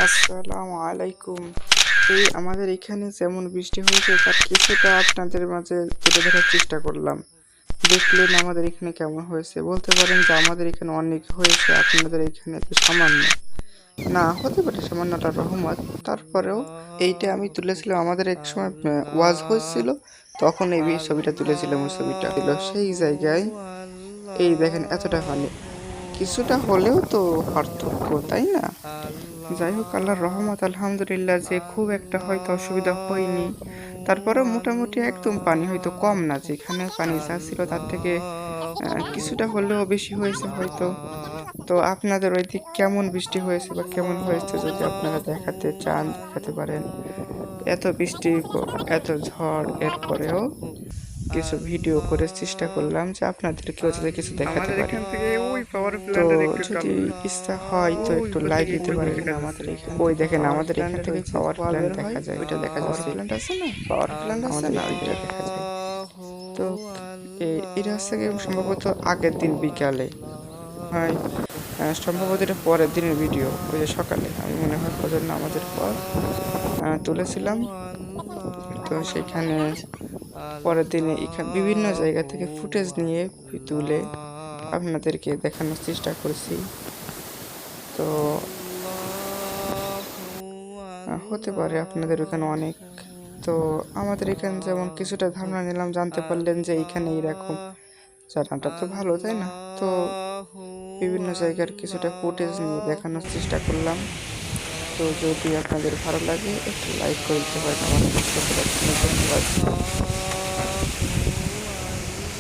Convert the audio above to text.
আসসালামু আলাইকুম। আমাদের এখানে যেমন বৃষ্টি হয়েছে তার কিছুটা আপনাদের মাঝে তুলে ধরার চেষ্টা করলাম। দেখলেন আমাদের এখানে কেমন হয়েছে। বলতে পারেন যে আমাদের এখানে অনেক হয়েছে, আপনাদের এখানে তো সামান্য। না হতে পারে সামান্যটা রহমত, তারপরেও এইটা আমি তুলেছিলাম আমাদের এক সময় ওয়াজ হয়েছিল, তখন এই ছবিটা তুলেছিলাম। ওই ছবিটা ছিল সেই জায়গায়। এই দেখেন এতটা পানি, কিছুটা হলেও তো পার্থক্য, তাই না? যাই হোক, আল্লাহর রহমত আলহামদুলিল্লাহ যে খুব একটা হয়তো অসুবিধা হয়নি। তারপরেও মোটামুটি একদম পানি হয়তো কম না, যেখানে পানি যা ছিল তার থেকে কিছুটা হলেও বেশি হয়েছে হয়তো। তো আপনাদের ওই দিক কেমন বৃষ্টি হয়েছে বা কেমন হয়েছে যদি আপনারা দেখাতে চান দেখাতে পারেন। এত বৃষ্টি এত ঝড় এরপরেও কিছু ভিডিও করে চেষ্টা করলাম যে আপনাদেরকেও যাতে কিছু দেখাতে পারি। তো যদি ইচ্ছা হয় তো একটু লাইক দিতে পারেন। আমাদের এখানে ওই দেখেন আমাদের এখান থেকে পাওয়ার প্ল্যান্ট দেখা যায়, ওইটা দেখা যাচ্ছে। প্ল্যান্ট আছে না, পাওয়ার প্ল্যান্ট আছে না, ওইটা দেখা যায়। তো এটা হচ্ছে কি সম্ভবত আগের দিন বিকালে হয়, সম্ভবত এটা পরের দিনের ভিডিও। ওই যে সকালে আমি মনে হয় ফজর নামাজের পর তুলেছিলাম। তো সেখানে পরের দিনে এখানে বিভিন্ন জায়গা থেকে ফুটেজ নিয়ে তুলে আপনাদেরকে দেখানোর চেষ্টা করছি। তো হতে পারে আপনাদের ওখানে অনেক, তো আমাদের এখানে যেমন কিছুটা ধারণা নিলাম, জানতে পারলেন যে এইখানে এইরকম, জানাটা তো ভালো তাই না? তো বিভিন্ন জায়গার কিছুটা ফুটেজ নিয়ে দেখানোর চেষ্টা করলাম। তো যদি আপনাদের ভালো লাগে একটু লাইক করে দিতে পারেন, আমার ধন্যবাদ।